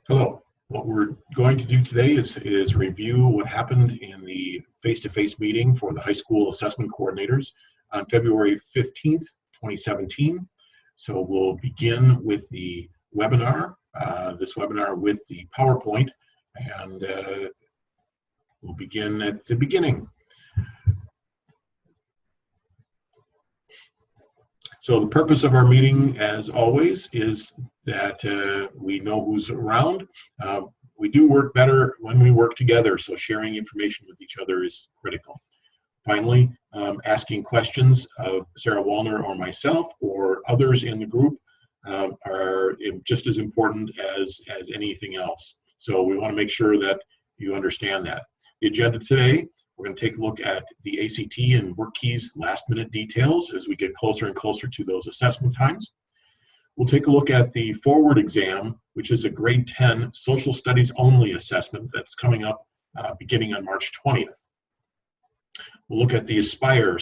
Hello. What we're going to do today is review what happened in the face-to-face meeting for the high school assessment coordinators on February 15th, 2017. So we'll begin with the webinar, this webinar with the PowerPoint, and we'll begin at the beginning. So the purpose of our meeting, as always, is that we know who's around. We do work better when we work together, so sharing information with each other is critical. Finally, asking questions of Sarah Wallner or myself or others in the group are just as important as anything else. So we want to make sure that you understand that. The agenda today, we're going to take a look at the ACT and work keys last-minute details as we get closer and closer to those assessment times. We'll take a look at the forward exam, which is a grade 10 social studies only assessment that's coming up beginning on March 20th. We'll look at the Aspire,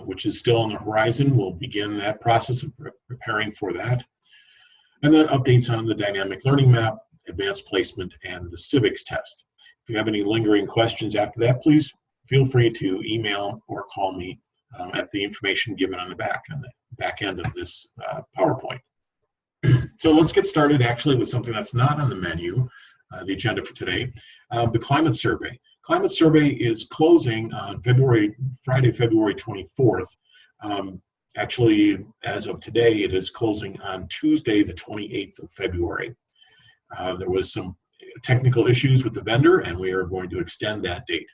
which is still on the horizon. We'll begin that process of preparing for that. And then updates on the dynamic learning map, advanced placement, and the Civics test. If you have any lingering questions after that, please feel free to email or call me at the information given on the back end of this PowerPoint. So let's get started actually with something that's not on the menu, the agenda for today, the climate survey. Climate survey is closing on Friday, February 24th. Actually, as of today, it is closing on Tuesday, the 28th of February. There was some technical issues with the vendor, and we are going to extend that date.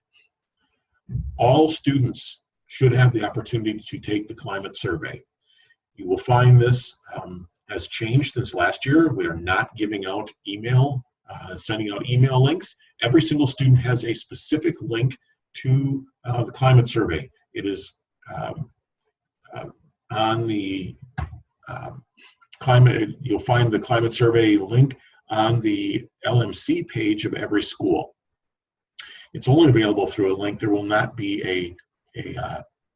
All students should have the opportunity to take the climate survey. You will find this has changed since last year. We are not giving out sending out email links. Every single student has a specific link to the climate survey. It is on the climate. You'll find the climate survey link on the LMC page of every school. It's only available through a link. There will not be a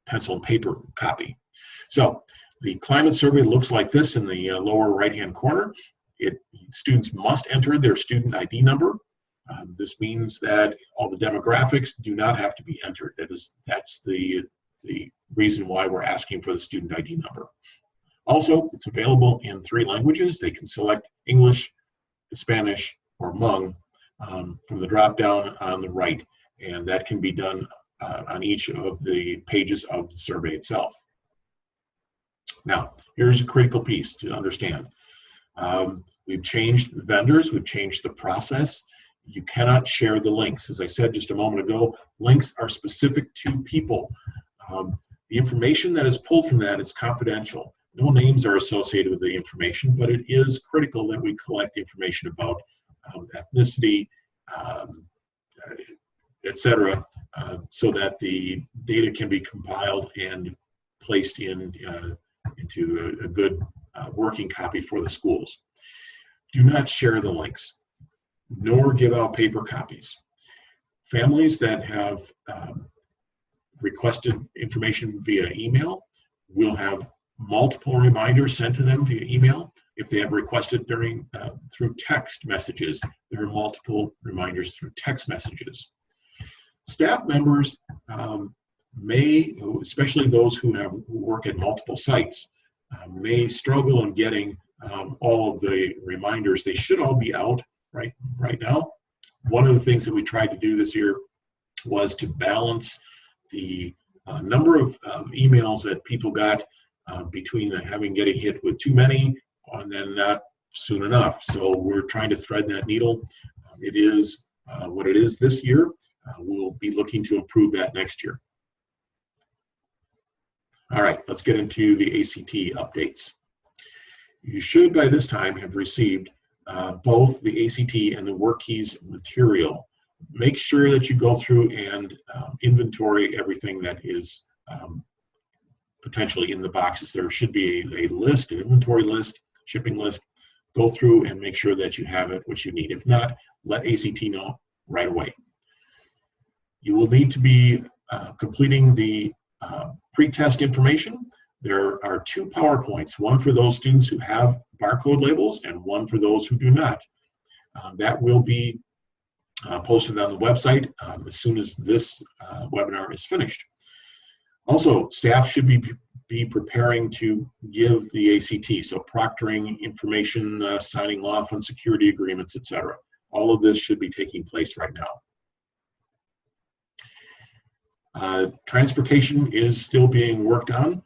pencil and paper copy. So the climate survey looks like this in the lower right-hand corner. Students must enter their student ID number. This means that all the demographics do not have to be entered. That's the reason why we're asking for the student ID number. Also, it's available in 3 languages. They can select English, Spanish, or Hmong from the drop-down on the right, and that can be done on each of the pages of the survey itself. Now, here's a critical piece to understand. We've changed the vendors, we've changed the process. You cannot share the links. As I said just a moment ago, links are specific to people. The information that is pulled from that is confidential. No names are associated with the information, but it is critical that we collect information about ethnicity, etc., so that the data can be compiled and placed into a good working copy for the schools. Do not share the links, nor give out paper copies. Families that have requested information via email will have multiple reminders sent to them via email. If they have requested through text messages, there are multiple reminders through text messages. Staff members may, especially those who work at multiple sites, may struggle in getting all of the reminders. They should all be out right now. One of the things that we tried to do this year was to balance the number of emails that people got between getting hit with too many and then not soon enough. So we're trying to thread that needle. It is what it is this year. We'll be looking to improve that next year. All right, let's get into the ACT updates. You should by this time have received both the ACT and the work keys material. Make sure that you go through and inventory everything that is potentially in the boxes. There should be a list, an inventory list, shipping list. Go through and make sure that you have it, what you need. If not, let ACT know right away. You will need to be completing the pre-test information. There are 2 PowerPoints, one for those students who have barcode labels and one for those who do not. That will be posted on the website as soon as this webinar is finished. Also, staff should be preparing to give the ACT, so proctoring information, signing off on security agreements, etc. All of this should be taking place right now. Transportation is still being worked on.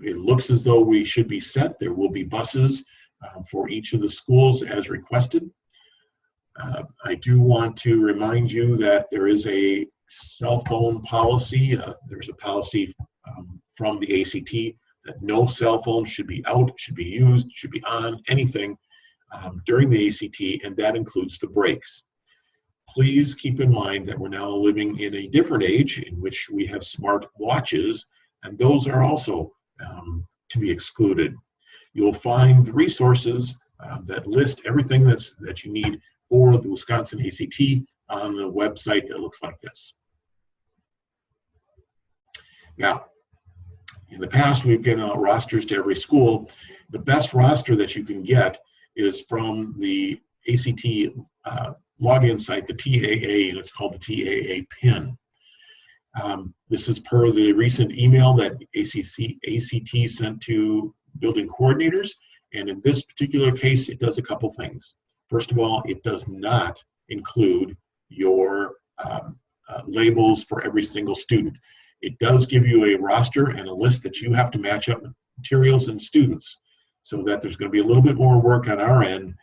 It looks as though we should be set. There will be buses for each of the schools as requested. I do want to remind you that there is a cell phone policy. There's a policy from the ACT that no cell phone should be out, should be used, should be on, anything during the ACT, and that includes the breaks. Please keep in mind that we're now living in a different age in which we have smart watches, and those are also to be excluded. You'll find the resources that list everything that you need for the Wisconsin ACT on the website that looks like this. Now, in the past, we've given out rosters to every school. The best roster that you can get is from the ACT login site, the TAA, and it's called the TAA PIN. This is per the recent email that ACT sent to building coordinators, and in this particular case, it does a couple things. First of all, it does not include your labels for every single student. It does give you a roster and a list that you have to match up materials and students, so that there's going to be a little bit more work on our end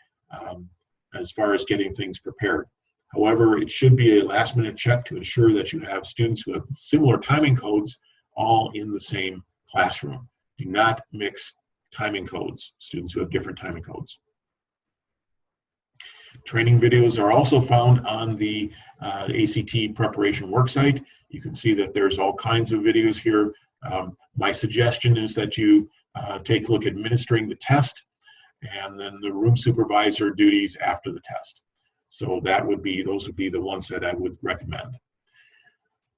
as far as getting things prepared. However, it should be a last-minute check to ensure that you have students who have similar timing codes all in the same classroom. Do not mix timing codes, students who have different timing codes. Training videos are also found on the ACT preparation worksite. You can see that there's all kinds of videos here. My suggestion is that you take a look at administering the test and then the room supervisor duties after the test. So those would be the ones that I would recommend.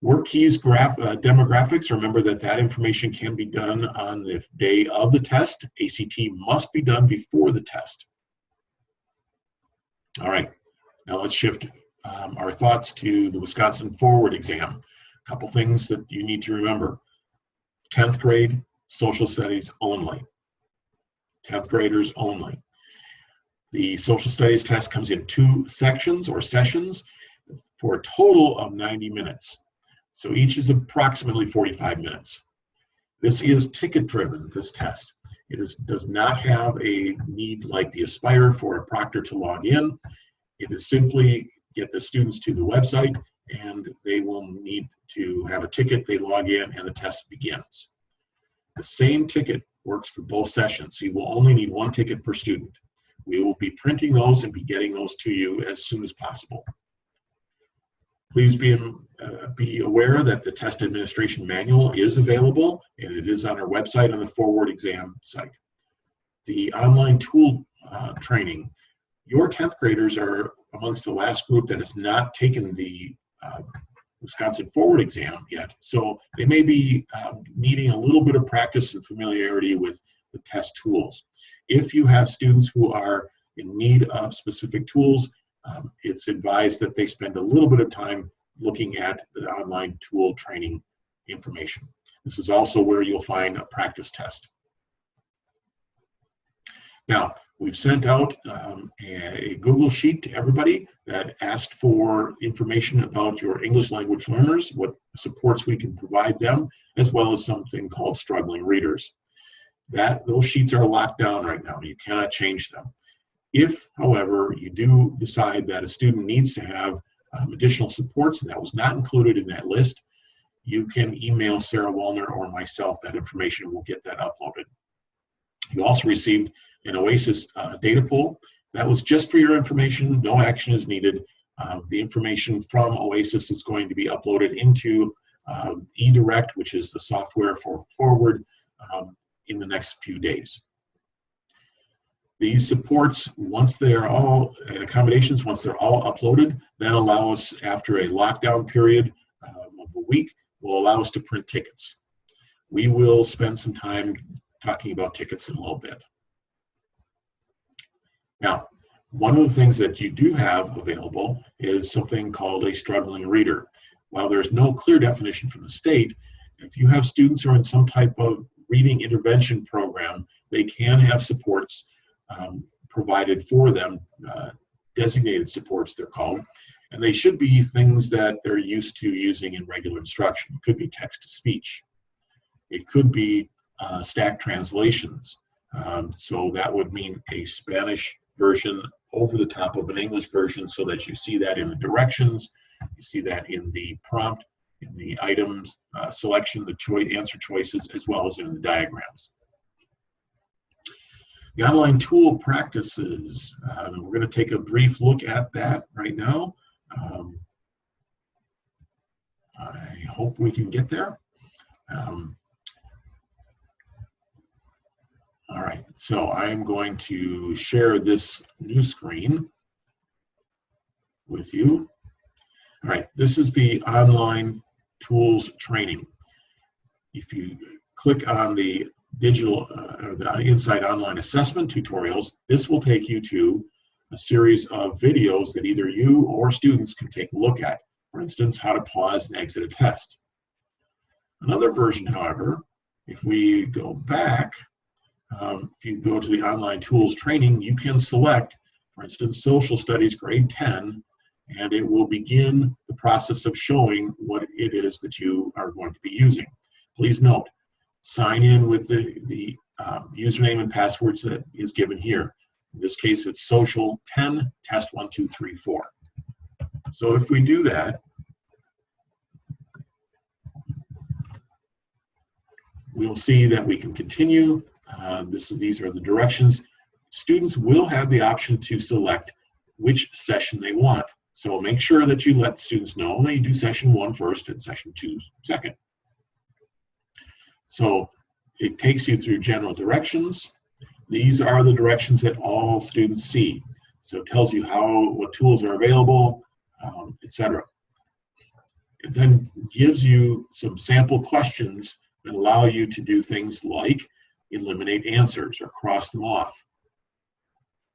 Work keys demographics, remember that information can be done on the day of the test. ACT must be done before the test. All right, now let's shift our thoughts to the Wisconsin Forward exam. A couple things that you need to remember. 10th grade, social studies only. 10th graders only. The social studies test comes in 2 sections or sessions for a total of 90 minutes. So each is approximately 45 minutes. This is ticket driven, this test. It does not have a need like the Aspire for a proctor to log in. It is simply get the students to the website and they will need to have a ticket, they log in, and the test begins. The same ticket works for both sessions, so you will only need 1 ticket per student. We will be printing those and be getting those to you as soon as possible. Please be aware that the test administration manual is available, and it is on our website on the Forward exam site. The online tool training, your 10th graders are amongst the last group that has not taken the Wisconsin Forward exam yet, so they may be needing a little bit of practice and familiarity with the test tools. If you have students who are in need of specific tools, it's advised that they spend a little bit of time looking at the online tool training information. This is also where you'll find a practice test. Now, we've sent out a Google Sheet to everybody that asked for information about your English language learners, what supports we can provide them, as well as something called struggling readers. Those sheets are locked down right now. You cannot change them. If, however, you do decide that a student needs to have additional supports, and that was not included in that list, you can email Sarah Wallner or myself that information. We'll get that uploaded. You also received an OASIS data pool. That was just for your information. No action is needed. The information from OASIS is going to be uploaded into indirect, which is the software for Forward, in the next few days. These supports, once they're all, and accommodations, once they're all uploaded, then allow us, after a lockdown period of a week, will allow us to print tickets. We will spend some time talking about tickets in a little bit. Now, One of the things that you do have available is something called a struggling reader. While there's no clear definition from the state, if you have students who are in some type of reading intervention program, they can have supports provided for them, designated supports they're called, and they should be things that they're used to using in regular instruction. It could be text-to-speech. It could be stacked translations. So that would mean a Spanish version over the top of an English version so that you see that in the directions, you see that in the prompt, in the items selection, the answer choices, as well as in the diagrams. The online tool practices, we're going to take a brief look at that right now. I hope we can get there. All right, so I'm going to share this new screen with you. All right, this is the online tools training. If you click on the digital or the Inside Online Assessment tutorials, this will take you to a series of videos that either you or students can take a look at. For instance, how to pause and exit a test. Another version, however, if we go back, if you go to the online tools training, you can select, for instance, Social Studies grade 10, and it will begin the process of showing what it is that you are going to be using. Please note, sign in with the username and passwords that is given here. In this case, it's social 10 test 1 2 3 4. So if we do that, we'll see that we can continue. These are the directions. Students will have the option to select which session they want. So make sure that you let students know that you do session 1 first and session 2 second. So it takes you through general directions. These are the directions that all students see. So it tells you what tools are available, etc. It then gives you some sample questions that allow you to do things like eliminate answers or cross them off.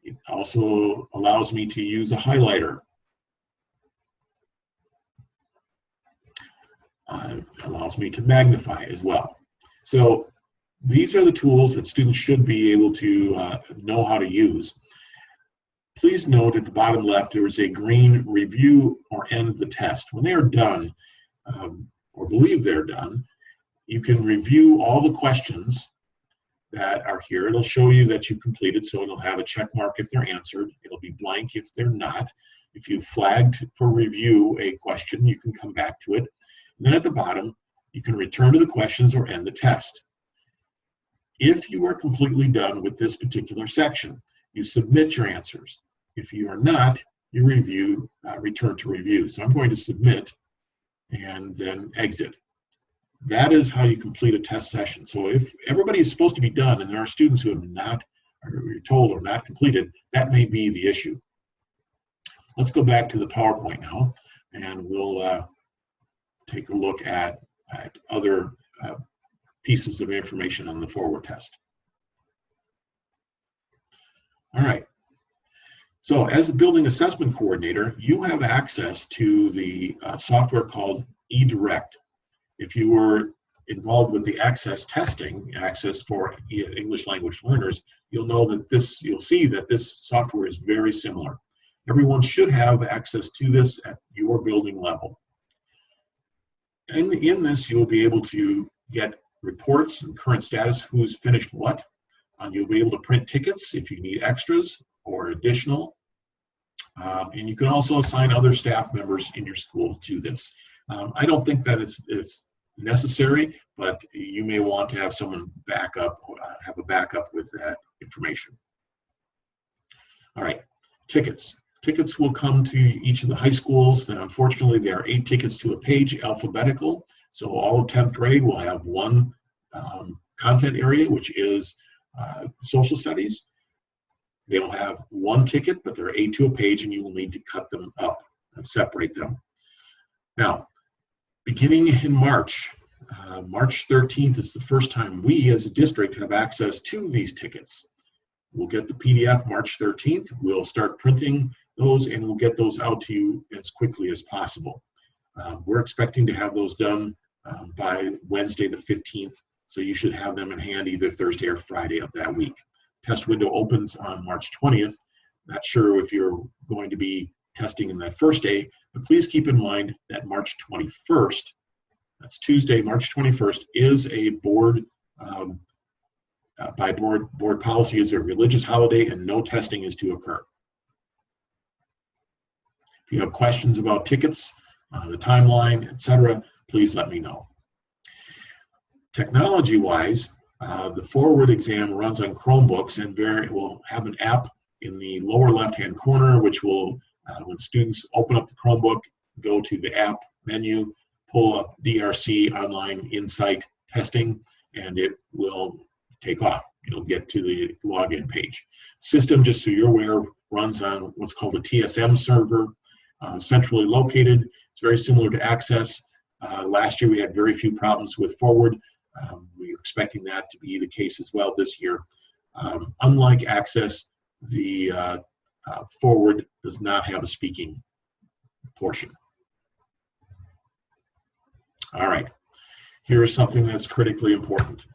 It also allows me to use a highlighter. It allows me to magnify as well. So these are the tools that students should be able to know how to use. Please note at the bottom left there is a green review or end the test. When they are done, or believe they're done, you can review all the questions that are here. It'll show you that you've completed, so it'll have a check mark if they're answered. It'll be blank if they're not. If you flagged for review a question, you can come back to it. And then at the bottom, you can return to the questions or end the test. If you are completely done with this particular section, you submit your answers. If you are not, you return to review. So I'm going to submit and then exit. That is how you complete a test session. So if everybody is supposed to be done and there are students who have not, or you're told are not completed, that may be the issue. Let's go back to the PowerPoint now, and we'll take a look at other pieces of information on the forward test. All right. So as a building assessment coordinator, you have access to the software called indirect. If you were involved with the access testing, access for English language learners, you'll know that you'll see that this software is very similar. Everyone should have access to this at your building level. In this, you'll be able to get reports and current status, who's finished what. You'll be able to print tickets if you need extras or additional. And you can also assign other staff members in your school to this. I don't think that it's necessary, but you may want to have someone have a backup with that information. All right, tickets. Tickets will come to each of the high schools, and unfortunately there are 8 tickets to a page, alphabetical. So all of 10th grade will have one content area, which is social studies. They will have one ticket, but there are 8 to a page, and you will need to cut them up and separate them. Now, beginning in March 13th is the first time we as a district have access to these tickets. We'll get the PDF March 13th. We'll start printing those and we'll get those out to you as quickly as possible. We're expecting to have those done by Wednesday the 15th, so you should have them in hand either Thursday or Friday of that week. Test window opens on March 20th. Not sure if you're going to be testing in that first day, but please keep in mind that March 21st, that's Tuesday, March 21st, is a board, by board policy, is a religious holiday and no testing is to occur. If you have questions about tickets, the timeline, etc., please let me know. Technology-wise, the forward exam runs on Chromebooks, and it will have an app in the lower left-hand corner, which will, when students open up the Chromebook, go to the app menu, pull up DRC Online Insight Testing, and it will take off. It'll get to the login page. System, just so you're aware, runs on what's called a TSM server, centrally located. It's very similar to Access. Last year we had very few problems with Forward. We're expecting that to be the case as well this year. Unlike Access, the Forward does not have a speaking portion. All right, here is something that's critically important.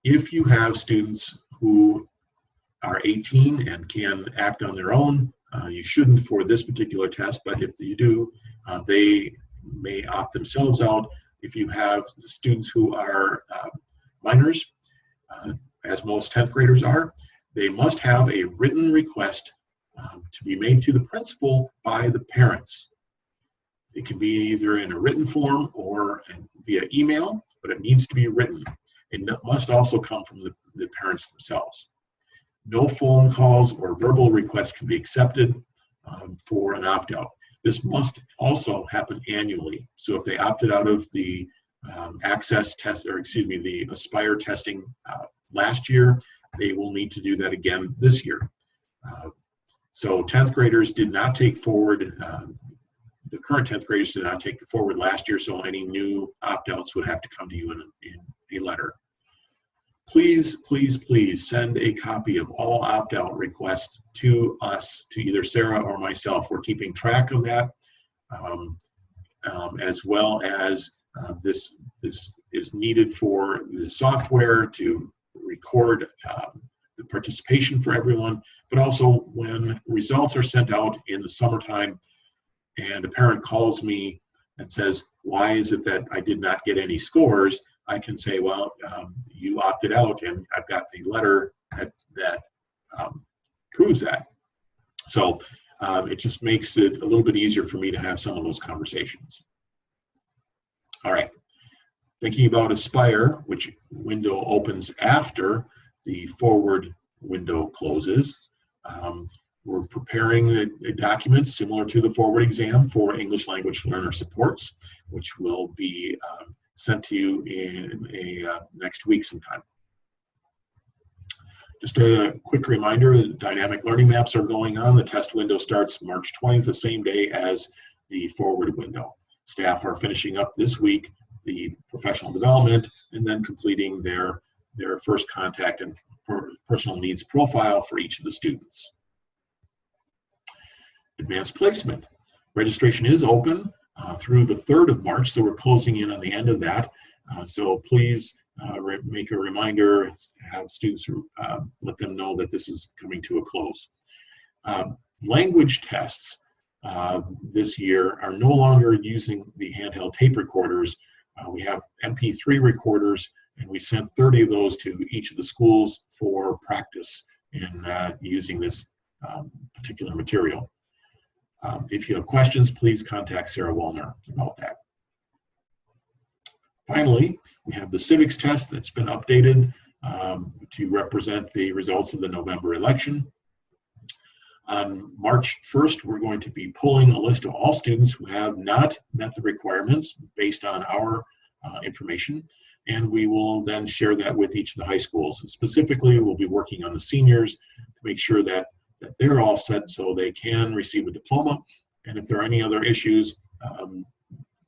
If you have students who are 18 and can act on their own, you shouldn't for this particular test, but if you do, they may opt themselves out. If you have students who are minors, as most 10th graders are, they must have a written request to be made to the principal by the parents. It can be either in a written form or via email, but it needs to be written. It must also come from the parents themselves. No phone calls or verbal requests can be accepted for an opt-out. This must also happen annually. So if they opted out of the Access test, or excuse me, the Aspire testing last year, they will need to do that again this year. So 10th graders did not take Forward, the current 10th graders did not take the Forward last year, so any new opt-outs would have to come to you in a letter. Please, please, please send a copy of all opt-out requests to us, to either Sarah or myself. We're keeping track of that, as well as this is needed for the software to record the participation for everyone, but also when results are sent out in the summertime and a parent calls me and says, why is it that I did not get any scores? I can say, well, you opted out and I've got the letter that proves that. So it just makes it a little bit easier for me to have some of those conversations. All right, thinking about Aspire, which window opens after the Forward window closes. We're preparing a document similar to the Forward exam for English language learner supports, which will be sent to you in next week sometime. Just a quick reminder, the dynamic learning maps are going on. The test window starts March 20th, the same day as the Forward window. Staff are finishing up this week the professional development and then completing their first contact and personal needs profile for each of the students. Advanced placement. Registration is open through the 3rd of March, so we're closing in on the end of that. So please make a reminder, have students let them know that this is coming to a close. Language tests this year are no longer using the handheld tape recorders. We have MP3 recorders, and we sent 30 of those to each of the schools for practice in using this particular material. If you have questions, please contact Sarah Wallner about that. Finally, we have the Civics test that's been updated to represent the results of the November election. On March 1st, we're going to be pulling a list of all students who have not met the requirements based on our information, and we will then share that with each of the high schools. And specifically, we'll be working on the seniors to make sure that they're all set so they can receive a diploma, and if there are any other issues,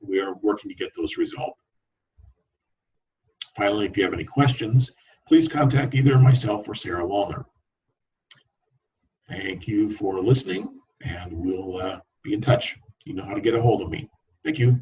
we are working to get those resolved. Finally, if you have any questions, please contact either myself or Sarah Wallner. Thank you for listening, and we'll be in touch. You know how to get a hold of me. Thank you.